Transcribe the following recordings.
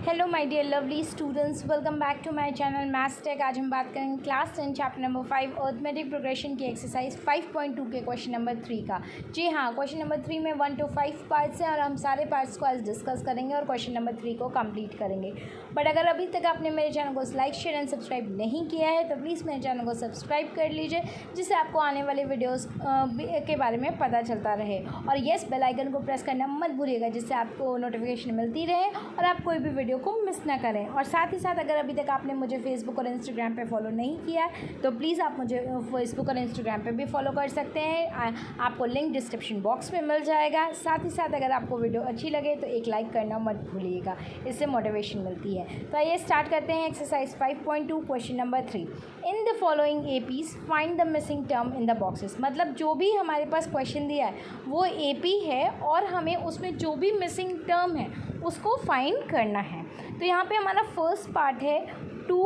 Hello my dear lovely students, welcome back to my channel maths tech. आज हम बात करेंगे class 10 chapter number 5 arithmetic progression की exercise 5.2 के क्वेश्चन नंबर 3 का। जी हाँ, क्वेश्चन नंबर 3 में 1 to 5 पार्ट्स हैं और हम सारे पार्ट्स को आज डिस्कस करेंगे और क्वेश्चन नंबर 3 को कंप्लीट करेंगे। बट अगर अभी तक आपने मेरे चैनल को लाइक शेयर एंड सब्सक्राइब नहीं किया है तो प्लीज़ मेरे चैनल को सब्सक्राइब कर लीजिए, जिससे आपको आने वाले वीडियोज़ के बारे में पता चलता रहे। और येस, बेल आइकन को प्रेस करना मत भूलिएगा, जिससे आपको नोटिफिकेशन मिलती रहे और आप कोई भी वीडियो को मिस ना करें। और साथ ही साथ अगर अभी तक आपने मुझे फेसबुक और इंस्टाग्राम पे फॉलो नहीं किया तो प्लीज़ आप मुझे फेसबुक और इंस्टाग्राम पे भी फॉलो कर सकते हैं। आपको लिंक डिस्क्रिप्शन बॉक्स में मिल जाएगा। साथ ही साथ अगर आपको वीडियो अच्छी लगे तो एक लाइक करना मत भूलिएगा, इससे मोटिवेशन मिलती है। तो आइए स्टार्ट करते हैं exercise 5.2 question number 3। In the following APs find the missing term in the boxes. मतलब जो भी हमारे पास क्वेश्चन दिया है वो एपी है और हमें उसमें जो भी मिसिंग टर्म है उसको फाइंड करना है। तो यहाँ पे हमारा फर्स्ट पार्ट है 2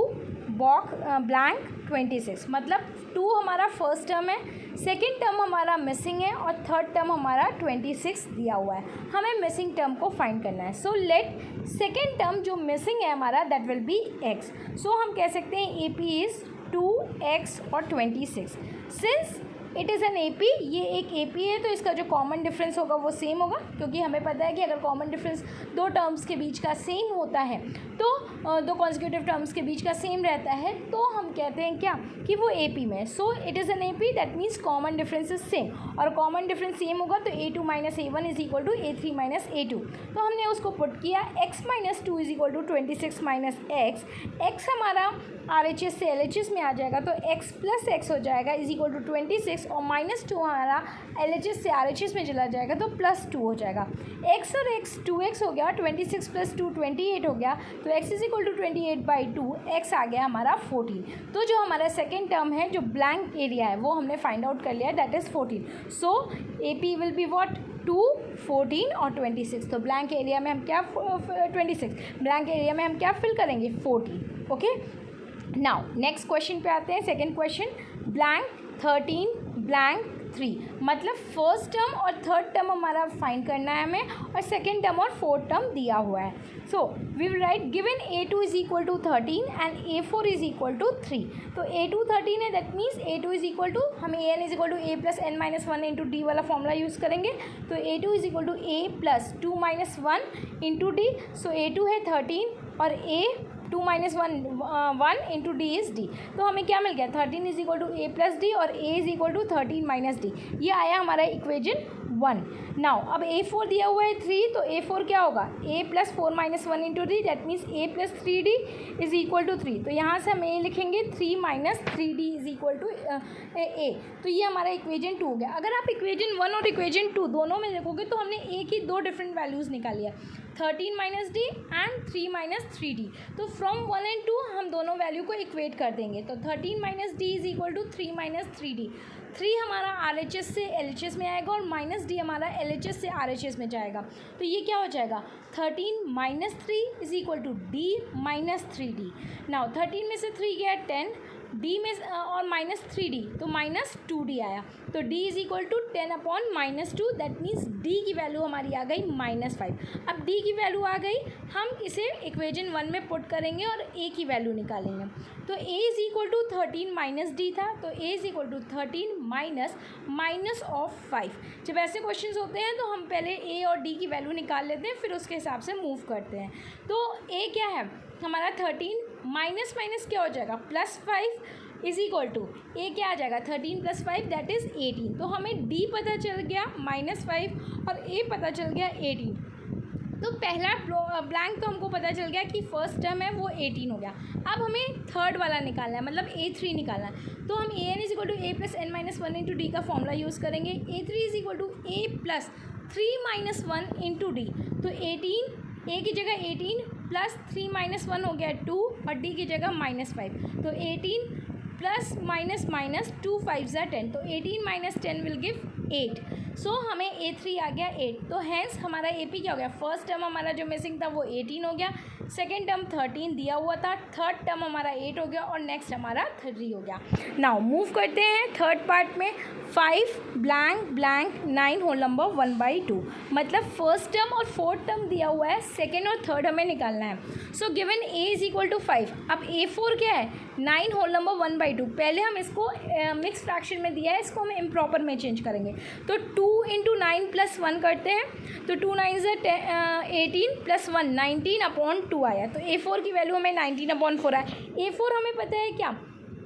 ब्लैंक 26, मतलब 2 हमारा फर्स्ट टर्म है, सेकेंड टर्म हमारा मिसिंग है और थर्ड टर्म हमारा 26 दिया हुआ है। हमें मिसिंग टर्म को फाइंड करना है। सो लेट सेकेंड टर्म जो मिसिंग है हमारा दैट विल बी एक्स। सो हम कह सकते हैं ए पी इज़ 2x और 26। Since it is an A P, ये एक ए पी है तो इसका जो कॉमन डिफरेंस होगा वो सेम होगा, क्योंकि हमें पता है कि अगर कॉमन डिफरेंस दो टर्म्स के बीच का सेम होता है तो दो कॉन्जिक्यूटिव टर्म्स के बीच का सेम रहता है तो हम कहते हैं क्या कि वो ए पी में। So it is an A P, that means common difference is same, और कॉमन डिफरेंस सेम होगा तो a2 minus a1 is equal to a3 minus a2। तो हमने उसको पुट किया, x minus 2 is equal to 26 minus x. X हमारा RHS से LHS में आ जाएगा तो x प्लस एक्स हो जाएगा इज इक्वल टू 26, और माइनस 2 हमारा LHS से RHS में चला जाएगा तो प्लस 2 हो जाएगा। x और x 2x हो गया, 26 प्लस 2 28 हो गया, तो x is equal to 28/2, x आ गया हमारा 14। तो जो हमारा सेकेंड टर्म है जो ब्लैंक एरिया है वो हमने फाइंड आउट कर लिया है, that is 14। So A P will be what 2, 14 और 26। तो ब्लैंक एरिया में हम क्या 26, ब्लैंक एरिया में हम क्या फिल करेंगे 14। ओके, नाउ नेक्स्ट क्वेश्चन पे आते हैं। सेकेंड क्वेश्चन, ब्लैंक 13 ब्लैंक 3, मतलब फर्स्ट टर्म और थर्ड टर्म हमारा फाइंड करना है हमें, और सेकेंड टर्म और फोर्थ टर्म दिया हुआ है। So we will write given a2 is equal to 13 and a4 is equal to 3। तो a2 13 है, that means a2 is equal to, हम an is equal to a plus n minus 1 into d वाला formula use करेंगे। तो a2 is equal to a plus 2 minus 1 into d. So a2 है 13 और a 2 minus 1 into d is d. तो हमें क्या मिल गया, 13 is equal to A plus d और a is equal to 13 minus d. ये आया हमारा इक्वेजन 1। नाउ अब a4 दिया हुआ है 3, तो a4 क्या होगा, a plus 4 minus 1 into d, that means a plus 3d is equal to 3। तो यहाँ से हम a लिखेंगे 3 minus 3d is equal to a। तो ये हमारा इक्वेजन 2 हो गया। अगर आप इक्वेजन 1 और इक्वेजन 2 दोनों में देखोगे तो हमने a की दो डिफरेंट वैल्यूज़ निकाली है, 13 minus D and 3 minus 3d। तो फ्रॉम 1 एंड 2 हम दोनों वैल्यू को इक्वेट कर देंगे। तो 13 minus d is equal to 3 minus 3d। 3 हमारा RHS से LHS में आएगा और माइनस डी हमारा LHS से RHS में जाएगा। तो ये क्या हो जाएगा, 13 minus 3 is equal to d minus 3d। Now 13 में से 3 गया 10, d में और माइनस 3d तो माइनस 2d आया। तो d is equal to 10 upon minus 2, that means d की वैल्यू हमारी आ गई -5। अब d की वैल्यू आ गई, हम इसे इक्वेजन 1 में पुट करेंगे और a की वैल्यू निकालेंगे। तो a is equal to 13 minus d था, तो a is equal to 13 minus of 5। जब ऐसे क्वेश्चन होते हैं तो हम पहले a और d की वैल्यू निकाल लेते हैं, फिर उसके हिसाब से मूव करते हैं। तो a क्या है हमारा 13 माइनस माइनस क्या हो जाएगा +5 इज इक्वल टू a क्या आ जाएगा 13 + 5 दैट इज़ 18। तो हमें d पता चल गया -5 और a पता चल गया 18। तो पहला ब्लैंक तो हमको पता चल गया कि फर्स्ट टर्म है वो 18 हो गया। अब हमें थर्ड वाला निकालना है, मतलब a3 निकालना है। तो हम an is equal to a plus n minus 1 into d का फॉर्मूला यूज़ करेंगे। a3 is equal to a plus 3 minus 1 into d. तो 18, a की जगह 18 प्लस 3 माइनस 1 हो गया 2 और d की जगह -5। तो 18 प्लस माइनस माइनस 2 5 ज़ा 10, तो 18 माइनस 10 विल गिव 8। सो हमें A3 आ गया 8। तो हैंस हमारा AP क्या हो गया, फर्स्ट टर्म हमारा जो मिसिंग था वो 18 हो गया, सेकेंड टर्म 13 दिया हुआ था, थर्ड टर्म हमारा 8 हो गया और नेक्स्ट हमारा 3 हो गया। नाउ मूव करते हैं थर्ड पार्ट में। 5 ब्लैंक ब्लैंक 9 होल नंबर 1/2, मतलब फर्स्ट टर्म और फोर्थ टर्म दिया हुआ है, सेकेंड और थर्ड हमें निकालना है। So given A is equal to 5। अब A4 क्या है, 9 होल नंबर 1/2। पहले हम इसको मिक्स फ्रैक्शन में दिया है, इसको हम इम्प्रॉपर में चेंज करेंगे। तो 2 इंटू 9 प्लस 1 करते हैं, तो 2 9 से 18 प्लस 1 19/2 आया। तो A4 की वैल्यू हमें 19/4 आया। A4 हमें पता है क्या,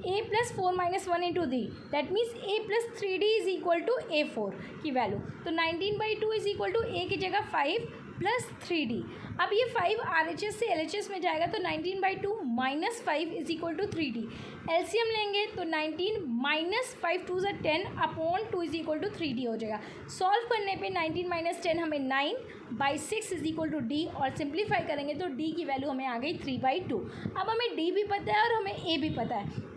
A plus 4 minus 1 into d, that means A plus 3D is equal to A4 की वैल्यू। तो 19/2 इज इक्वल टू A की जगह 5 प्लस 3D। अब ये 5 RHS से LHS में जाएगा, तो 19/2 माइनस 5 is equal to 3D। LCM लेंगे तो 19 minus 5 2 = 10/2 is equal to 3D हो जाएगा। सॉल्व करने पे 19 माइनस 10 हमें 9/6 इज इक्वल टू D, और सिंप्लीफाई करेंगे तो D की वैल्यू हमें आ गई 3/2। अब हमें D भी पता है और हमें A भी पता है।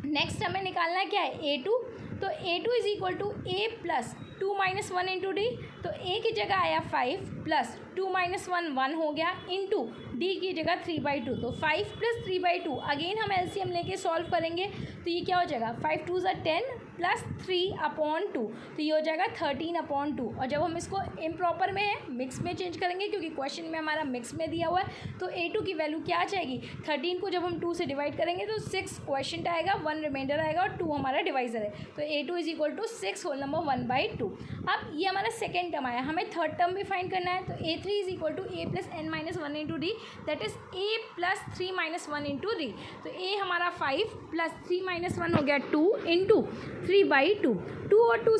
नेक्स्ट हमें निकालना है क्या है, A2। तो A2 is equal to A plus 2 minus 1 into d. तो A की जगह आया 5 प्लस 2 माइनस 1 1 हो गया, इंटू D की जगह 3/2। तो 5 प्लस 3/2, अगेन हम एलसीएम लेके सॉल्व करेंगे तो ये क्या हो जाएगा, 5 2 = 10 प्लस 3/2, तो ये हो जाएगा 13/2। और जब हम इसको इम्प्रॉपर में है मिक्स में चेंज करेंगे, क्योंकि क्वेश्चन में हमारा मिक्स में दिया हुआ है, तो A2 की वैल्यू क्या आ जाएगी, 13 को जब हम 2 से डिवाइड करेंगे तो 6 क्वेश्चन आएगा, 1 रिमाइंडर आएगा और 2 हमारा डिवाइजर है। तो A2 is equal to 6 whole number 1/2। अब ये हमारा सेकेंड टर्म आया, हमें थर्ड टर्म भी फाइंड करना है। तो A3 is equal to A plus n minus 1 into d, that is A plus 3 minus 1 into d. तो A हमारा 5 प्लस 3 माइनस 1 हो गया 2 इंटू 3/2। 2 और 2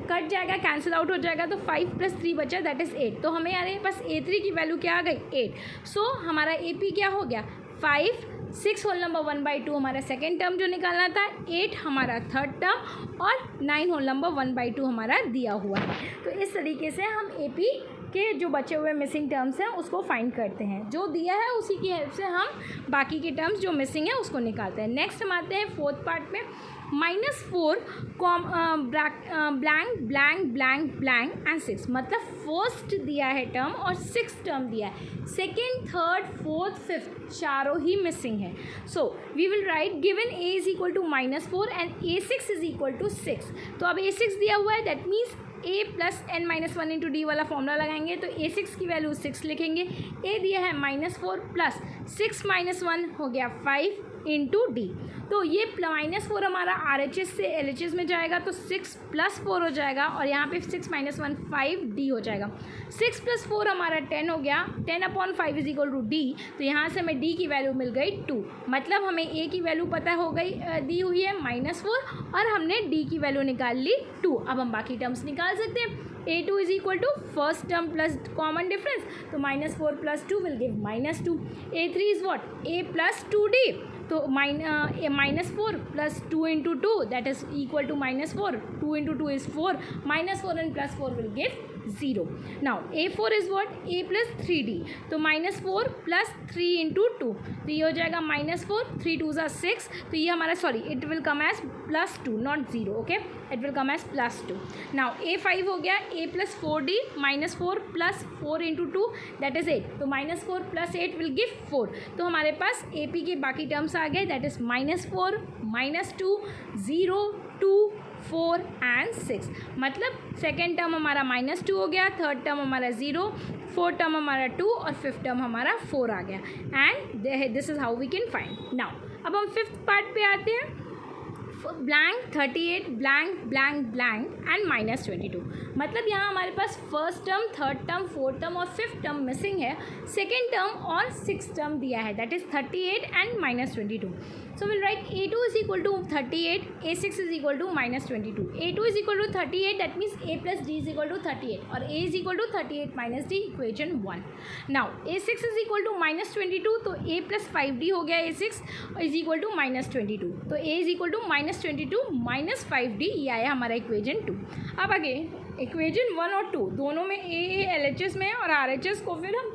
कट जाएगा, कैंसिल आउट हो जाएगा, तो 5 प्लस 3 बचा, दैट इज़ 8। तो हमें यार बस A3 की वैल्यू क्या आ गई, 8। सो हमारा AP क्या हो गया, 5 6 होल नंबर 1/2 हमारा सेकेंड टर्म जो निकालना था, 8 हमारा थर्ड टर्म और 9 होल नंबर 1/2 हमारा दिया हुआ है। तो इस तरीके से हम AP के जो बचे हुए मिसिंग टर्म्स हैं उसको फाइंड करते हैं, जो दिया है उसी की हेल्प से हम बाकी के टर्म्स जो मिसिंग है उसको निकालते हैं। नेक्स्ट हम आते हैं फोर्थ पार्ट में। -4 blank blank blank blank and 6, मतलब फर्स्ट दिया है टर्म और 6 टर्म दिया है, सेकेंड थर्ड फोर्थ फिफ्थ चारों ही मिसिंग है। So we will write given A is equal to -4 and A6 is equal to 6। तो अब A6 दिया हुआ है, that means A plus n minus 1 into d वाला फॉर्मूला लगाएंगे, तो A6 की वैल्यू 6 लिखेंगे। A दिया है -4 प्लस 6 माइनस 1 हो गया 5 इंटू डी। तो ये -4 हमारा RHS से LHS में जाएगा, तो 6 प्लस 4 हो जाएगा, और यहाँ पे 6 माइनस 1 5D हो जाएगा। 6 प्लस 4 हमारा 10 हो गया, 10/5 इज इक्वल टू D। तो यहाँ से हमें D की वैल्यू मिल गई 2, मतलब हमें A की वैल्यू पता हो गई, दी हुई है -4, और हमने D की वैल्यू निकाल ली 2। अब हम बाकी टर्म्स निकाल सकते हैं। A2 is equal to first term plus common difference, तो -4 plus 2 will give -2। A3 is what, A plus 2D, तो -4 plus 2 into 2 that is equal to -4, 2 into 2 is 4, -4 and plus 4 will give 0। Now A4 is what, A plus 3D, तो -4 plus 3 into 2, तो ये हो जाएगा -4, 3 2 = 6, तो ये हमारा it will come as +2 not 0, okay, it will come as +2। Now A5 हो गया, A plus 4D, -4 plus 4 into 2 that is 8, तो -4 प्लस 8 विल गिव 4। तो हमारे पास AP के बाकी टर्म्स आ गए, दैट इज -4 -2 0 2 4 एंड 6, मतलब सेकेंड टर्म हमारा -2 हो गया, थर्ड टर्म हमारा 0, फोर्थ टर्म हमारा 2 और फिफ्थ टर्म हमारा 4 आ गया। And this is how we can find. Now अब हम फिफ्थ पार्ट पे आते हैं। Blank 38 blank blank blank and -22, मतलब यहाँ हमारे पास first term third term fourth term और फिफ्थ टर्म मिसिंग है, सेकेंड टर्म और सिक्स टर्म दिया है, that is 38 and -22। So will write A2 is equal to 38, A6 is equal to -22। A2 is equal to 38, that means A plus D is equal to 38, और A is equal to 38 minus D, equation 1। Now A6 is equal to -22, तो A plus 5D हो गया, A6 is equal to -22, तो A is equal to -22 minus 5D, ये आया हमारा equation 2। अब आगे इक्वेशन 1 और 2 दोनों में A LHS में है, और RHS को फिर हम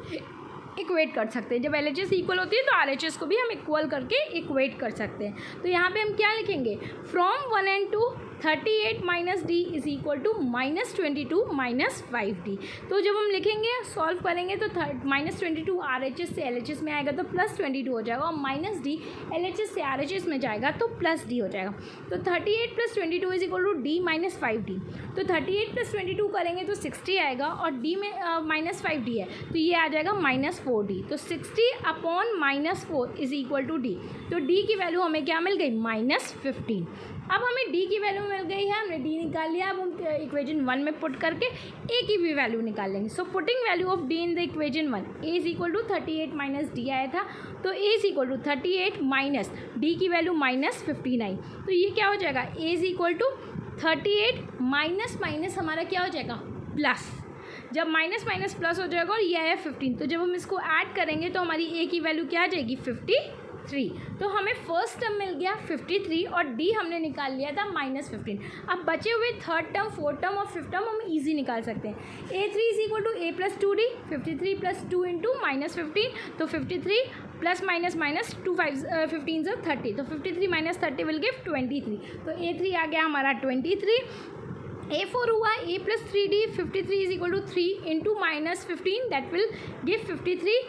इक्वेट कर सकते हैं। जब LHS इक्वल होती है तो RHS को भी हम इक्वल करके इक्वेट कर सकते हैं। तो यहाँ पे हम क्या लिखेंगे, from 1 and 2 38 minus d is equal to -22 minus 5d। तो जब हम लिखेंगे सॉल्व करेंगे तो -22 RHS से LHS में आएगा तो +22 हो जाएगा, और -d LHS से RHS में जाएगा तो +d हो जाएगा। तो 38 + 22 is equal to d minus 5d। तो 38 + 22 करेंगे तो 60 आएगा, और d में -5d है तो ये आ जाएगा -4d। तो 60/-4 इज इक्वल टू d। तो d की वैल्यू हमें क्या मिल गई? -15। अब हमें d की वैल्यू मिल गई है, हमने d निकाल लिया। अब हम इक्वेशन 1 में पुट करके a की भी वैल्यू निकाल लेंगे। So putting value of d in the equation 1, a is equal to 38 minus d आया था, तो a is equal to 38 minus d की वैल्यू -59। तो ये क्या हो जाएगा? a is equal to 38 minus minus हमारा क्या हो जाएगा? प्लस। जब माइनस माइनस प्लस हो जाएगा और ये आया 15, तो जब हम इसको ऐड करेंगे तो हमारी a की वैल्यू क्या आ जाएगी? 53। तो हमें फर्स्ट टर्म मिल गया 53 और d हमने निकाल लिया था -15। अब बचे हुए थर्ड टर्म, फोर्थ टर्म और फिफ्थ टर्म हम इजी निकाल सकते हैं। a3 is equal to a + 2d, 53 + 2 into -15, तो 53 प्लस माइनस माइनस 2 5 15 से 30, तो 53 माइनस 30 विल गिव 23। तो a3 आ गया हमारा 23। a4 हुआ a + 3d, 53 is equal to 3 into -15, that will give 53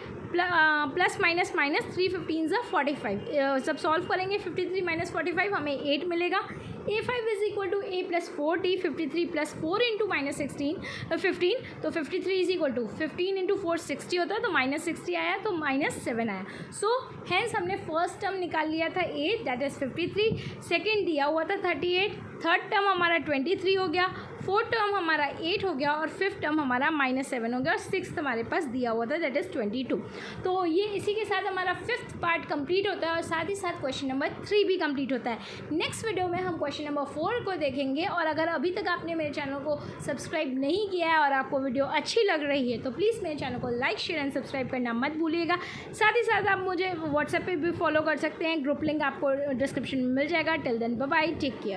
plus minus minus 3 15 से 45। जब सॉल्व करेंगे 53 माइनस 45 हमें 8 मिलेगा। a5 is equal to a + 4d, 53 + 4 into -15, तो 53 इज इक्वल टू 15 इंटू 4 60 होता है, तो -60 आया, तो -7 आया। सो हैंस हमने फर्स्ट टर्म निकाल लिया था a, दैट इज़ 53, सेकेंड दिया हुआ था 38, थर्ड टर्म हमारा 23 हो गया, फोर्थ टर्म हमारा 8 हो गया, और फिफ्थ टर्म हमारा -7 हो गया, और सिक्स्थ हमारे पास दिया हुआ था दैट इज़ 22। तो ये इसी के साथ हमारा फिफ्थ पार्ट कंप्लीट होता है, और साथ ही साथ क्वेश्चन नंबर 3 भी कंप्लीट होता है। नेक्स्ट वीडियो में हम क्वेश्चन नंबर 4 को देखेंगे, और अगर अभी तक आपने मेरे चैनल को सब्सक्राइब नहीं किया है और आपको वीडियो अच्छी लग रही है तो प्लीज़ मेरे चैनल को लाइक, शेयर एंड सब्सक्राइब करना मत भूलिएगा। साथ ही साथ आप मुझे व्हाट्सएप पर भी फॉलो कर सकते हैं, ग्रुप लिंक आपको डिस्क्रिप्शन में मिल जाएगा। Till then bye bye, take care.